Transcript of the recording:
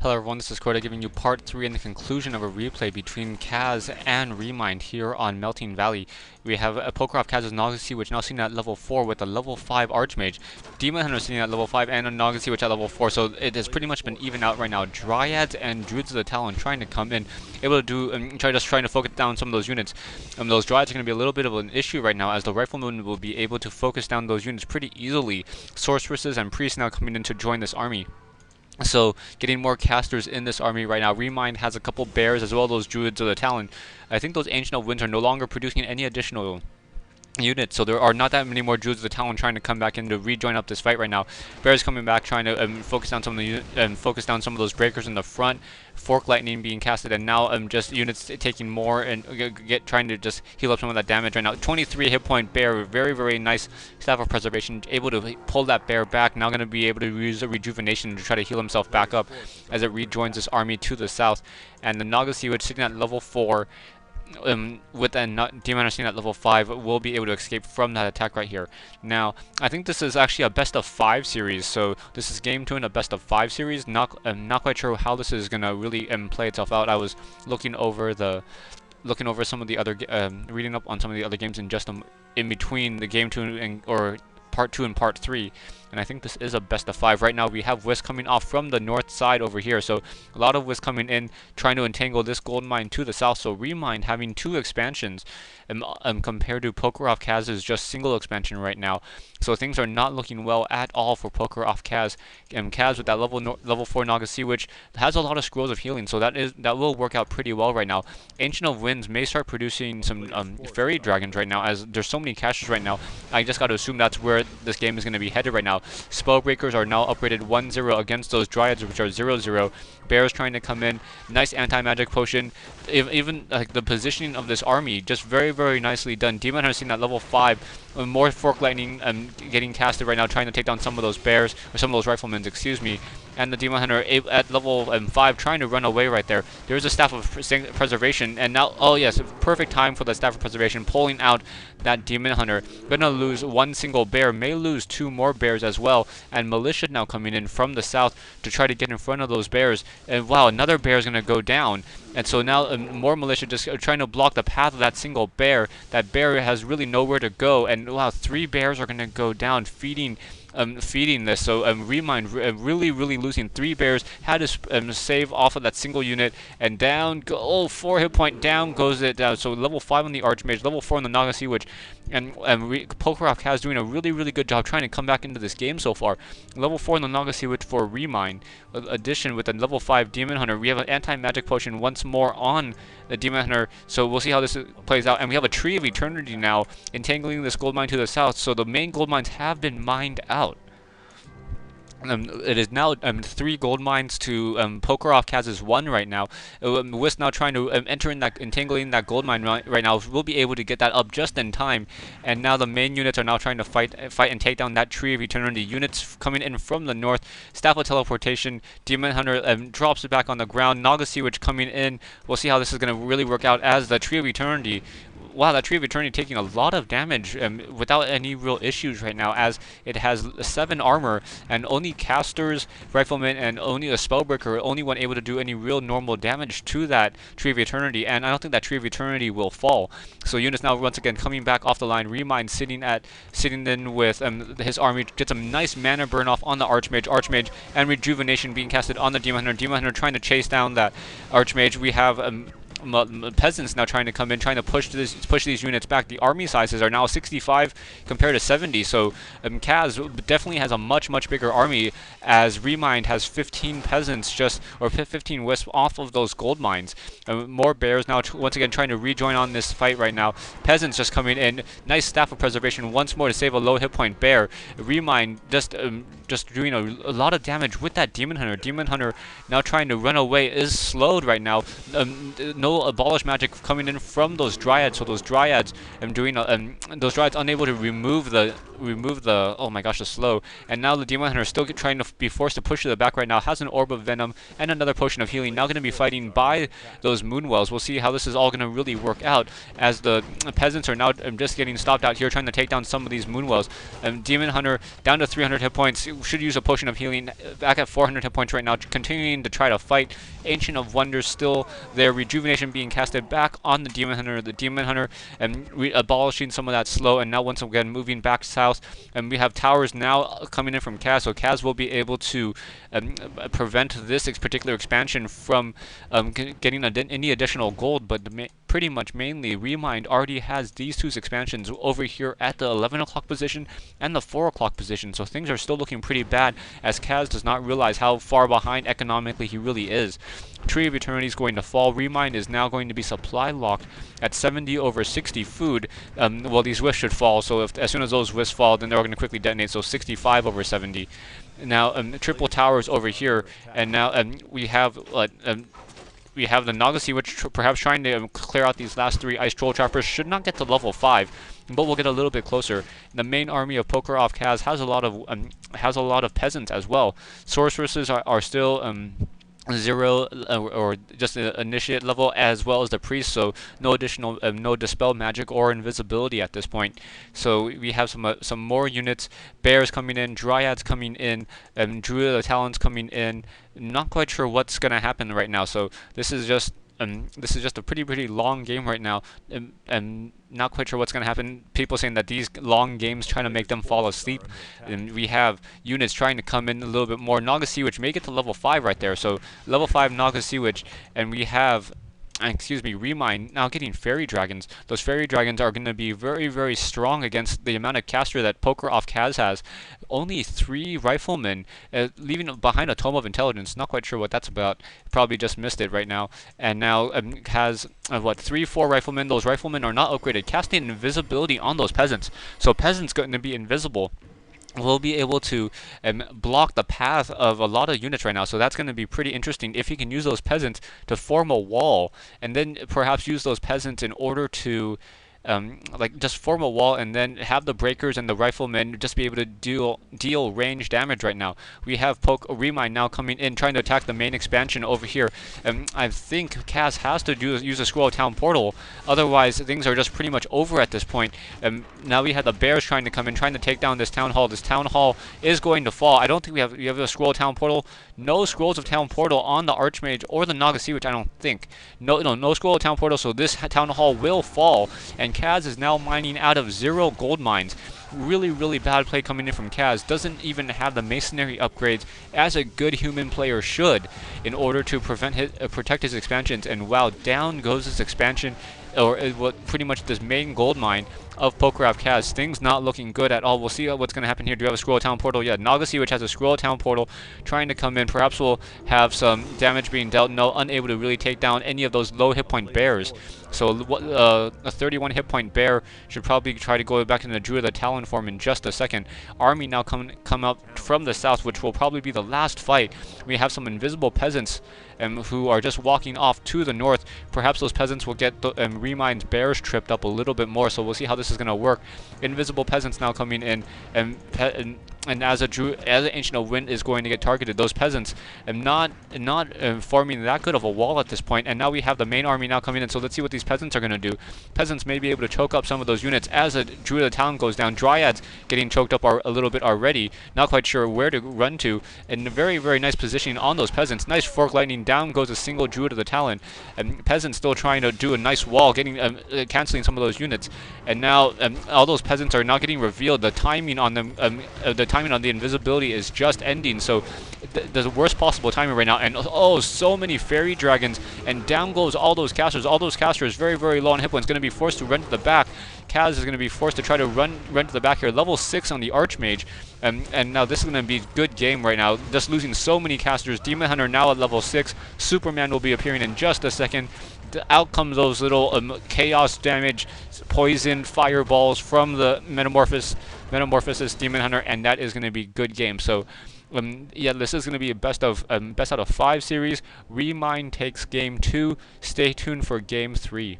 Hello everyone, this is Koda giving you part 3 and the conclusion of a replay between Kaz and Remind here on Melting Valley. We have a Poker Kaz's Nogasi, which now sitting at level 4 with a level 5 Archmage. Demon Hunter sitting at level 5 and a Nogasi, which at level 4, so it has pretty much been even out right now. Dryads and Druids of the Talon trying to come in, able to do, trying to focus down some of those units. Those Dryads are going to be a little bit of an issue right now, as the Rifleman will be able to focus down those units pretty easily. Sorceresses and Priests now coming in to join this army. So, getting more casters in this army right now. Remind has a couple bears as well as those Druids of the Talon. I think those Ancient of Winds are no longer producing any additional units, so there are not that many more Druids of the Talon trying to come back in to rejoin up this fight right now. Bears coming back, trying to focus down some of the focus down some of those breakers in the front. Fork Lightning being casted, and now just units taking more and trying to just heal up some of that damage right now. 23 hit point bear, very nice Staff of Preservation, able to pull that bear back. Now going to be able to use a rejuvenation to try to heal himself back up as it rejoins this army to the south. And the Nagasi, which sitting at level 4. With a Demon Hunter at level 5, will be able to escape from that attack right here. Now, I think this is actually a best of 5 series, so this is game 2 in a best of 5 series. I'm not quite sure how this is gonna really play itself out. I was looking over some of the other reading up on some of the other games in between the game 2 and or part 2 and part 3, and I think this is a best of 5. Right now we have Wisp coming off from the north side over here, so a lot of Wisp coming in trying to entangle this gold mine to the south. So Remind having 2 expansions compared to Poker Off Kaz's just single expansion right now, so things are not looking well at all for Poker Off Kaz. Kaz with that level 4 Nagasi, which has a lot of scrolls of healing, so that will work out pretty well right now. Ancient of Winds may start producing some fairy dragons right now, as there's so many caches right now. I just got to assume that's where this game is going to be headed right now. Spellbreakers are now upgraded 1-0 against those Dryads, which are 0-0. Bears trying to come in. Nice anti-magic potion. Even like the positioning of this army, just very nicely done. Demon Hunter seeing at level 5. More Fork Lightning getting casted right now, trying to take down some of those bears, or some of those riflemen, excuse me. And the Demon Hunter at level 5 trying to run away right there. There's a Staff of Preservation, and now, oh yes, perfect time for the Staff of Preservation, pulling out that Demon Hunter. Gonna lose 1 single bear, may lose 2 more bears as well, and Militia now coming in from the south to try to get in front of those bears. And wow, another bear is gonna go down. And so now more Militia just trying to block the path of that single bear. That bear has really nowhere to go, and wow, 3 bears are gonna go down, feeding this. So Remind really losing 3 bears. Had to save off of that single unit, and down go 4 hit point, down goes it down. So level 5 on the Archmage, level 4 on the Nagasi, which Poker Off Kaz doing a really good job trying to come back into this game so far. Level 4 on the Nagasi, which for Remind addition with the level 5 Demon Hunter, we have an anti-magic potion once more on the Demon Hunter, so we'll see how this plays out. And we have a Tree of Eternity now entangling this gold mine to the south, so the main gold mines have been mined out. It is now 3 gold mines to Poker Off Kaz's 1 right now. Wisp now trying to enter in that, entangling that gold mine right now. We'll be able to get that up just in time. And now the main units are now trying to fight and take down that Tree of Eternity. Units coming in from the north. Staff of Teleportation. Demon Hunter drops it back on the ground. Nagasi, which coming in. We'll see how this is going to really work out, as the Tree of Eternity. Wow, that Tree of Eternity taking a lot of damage without any real issues right now, as it has 7 armor, and only casters, riflemen, and only a spellbreaker are only one able to do any real normal damage to that Tree of Eternity, and I don't think that Tree of Eternity will fall. So units now once again coming back off the line. Remind sitting in with his army, gets a nice mana burn off on the Archmage, and rejuvenation being casted on the Demon Hunter. Demon Hunter trying to chase down that Archmage. We have peasants now trying to come in, trying to push these units back. The army sizes are now 65 compared to 70, so Kaz definitely has a much bigger army, as Remind has 15 peasants or 15 wisps off of those gold mines. More bears now once again trying to rejoin on this fight right now. Peasants just coming in. Nice Staff of Preservation once more to save a low hit point bear. Remind just doing a lot of damage with that Demon Hunter. Demon Hunter now trying to run away, is slowed right now. No abolish magic coming in from those Dryads, so those Dryads those Dryads unable to remove the remove the, oh my gosh, the slow. And now the Demon Hunter is still trying to be forced to push to the back right now. Has an Orb of Venom and another Potion of Healing. Now going to be fighting by those Moonwells. We'll see how this is all going to really work out, as the peasants are now just getting stopped out here trying to take down some of these Moonwells. Demon Hunter down to 300 hit points. Should use a Potion of Healing. Back at 400 hit points right now, continuing to try to fight. Ancient of Wonders still there. Rejuvenation being casted back on the Demon Hunter. The Demon Hunter abolishing some of that slow, and now once again moving back south. And we have towers now coming in from Kaz, so Kaz will be able to prevent this particular expansion from getting any additional gold, but pretty much mainly Remind already has these two expansions over here at the 11 o'clock position and the 4 o'clock position, so things are still looking pretty bad, as Kaz does not realize how far behind economically he really is. Tree of Eternity is going to fall. Remind is now going to be supply locked at 70 over 60 food. Well, these wisps should fall, so as soon as those wisps fall, then they're going to quickly detonate, so 65 over 70. Now, triple towers over here, and now we have the Nagasi, which perhaps trying to clear out these last 3 Ice Troll Trappers. Should not get to level 5, but we'll get a little bit closer. The main army of Poker-Off Kaz has a lot of peasants as well. Sorceresses are still 0 or just an initiate level, as well as the priest, so no additional no dispel magic or invisibility at this point. So we have some more units. Bears coming in, Dryads coming in, Druid of the Talons coming in. Not quite sure what's gonna happen right now, so this is just a pretty long game right now, and not quite sure what's going to happen. People saying that these long games trying to make them fall asleep, and we have units trying to come in a little bit more. Naga Sea Witch may get to level 5 right there, so level 5 Naga Sea Witch, and we have Remind now getting Fairy Dragons. Those Fairy Dragons are going to be very strong against the amount of caster that Poker-Off Kaz has. Only 3 Riflemen, leaving behind a Tome of Intelligence. Not quite sure what that's about. Probably just missed it right now. And now has, 3-4 Riflemen. Those Riflemen are not upgraded, casting invisibility on those Peasants. So Peasants going to be invisible. We'll be able to block the path of a lot of units right now, so that's going to be pretty interesting if he can use those peasants to form a wall, and then perhaps use those peasants in order to just form a wall, and then have the breakers and the riflemen just be able to deal range damage right now. We have Remind now coming in, trying to attack the main expansion over here. I think Kaz has to use a Scroll of Town portal, otherwise things are just pretty much over at this point. Now we have the bears trying to come in, trying to take down this town hall. This town hall is going to fall. I don't think we have a Scroll of Town portal. No Scrolls of Town portal on the Archmage or the Naga Sea Witch, I don't think. No Scroll of Town portal, so this town hall will fall, and Kaz is now mining out of 0 gold mines. Really bad play coming in from Kaz. Doesn't even have the masonry upgrades as a good human player should, in order to protect his expansions. And wow, down goes this expansion, or pretty much this main gold mine of Poker-Off Kaz. Things not looking good at all. We'll see what's going to happen here. Do we have a Scroll of Town portal? Yeah, Naga Sea Witch has a Scroll of Town portal trying to come in. Perhaps we'll have some damage being dealt. No, unable to really take down any of those low hit point bears. So a 31 hit point bear should probably try to go back into the Druid of the Talon form in just a second. Army now come up from the south, which will probably be the last fight. We have some invisible peasants who are just walking off to the north. Perhaps those peasants will get Remind's bears tripped up a little bit more, so we'll see how this is going to work. Invisible peasants now coming in, and as an Ancient of Wind is going to get targeted, those peasants not forming that good of a wall at this point. And now we have the main army now coming in, so let's see what these peasants are going to do. Peasants may be able to choke up some of those units as a Druid of the Town goes down. Dryads getting choked up a little bit already. Not quite sure where to run to, and very nice positioning on those peasants. Nice Fork Lightning. Down goes a single Druid of the Talon. Peasants still trying to do a nice wall, getting canceling some of those units. And now all those peasants are not getting revealed. The timing on them, the timing on the invisibility is just ending, so the worst possible timing right now. And oh, so many Fairy Dragons, and down goes all those casters. All those casters very low on hit points, going to be forced to run to the back. Kaz is going to be forced to try to run to the back here. Level 6 on the Archmage, and now this is going to be a good game right now. Just losing so many casters. Demon Hunter now at level 6. Superman will be appearing in just a second. Out comes those little chaos damage, poison fireballs from the Metamorphosis Demon Hunter, and that is going to be a good game. So yeah, this is going to be a best out of 5 series. Remind takes game 2. Stay tuned for game 3.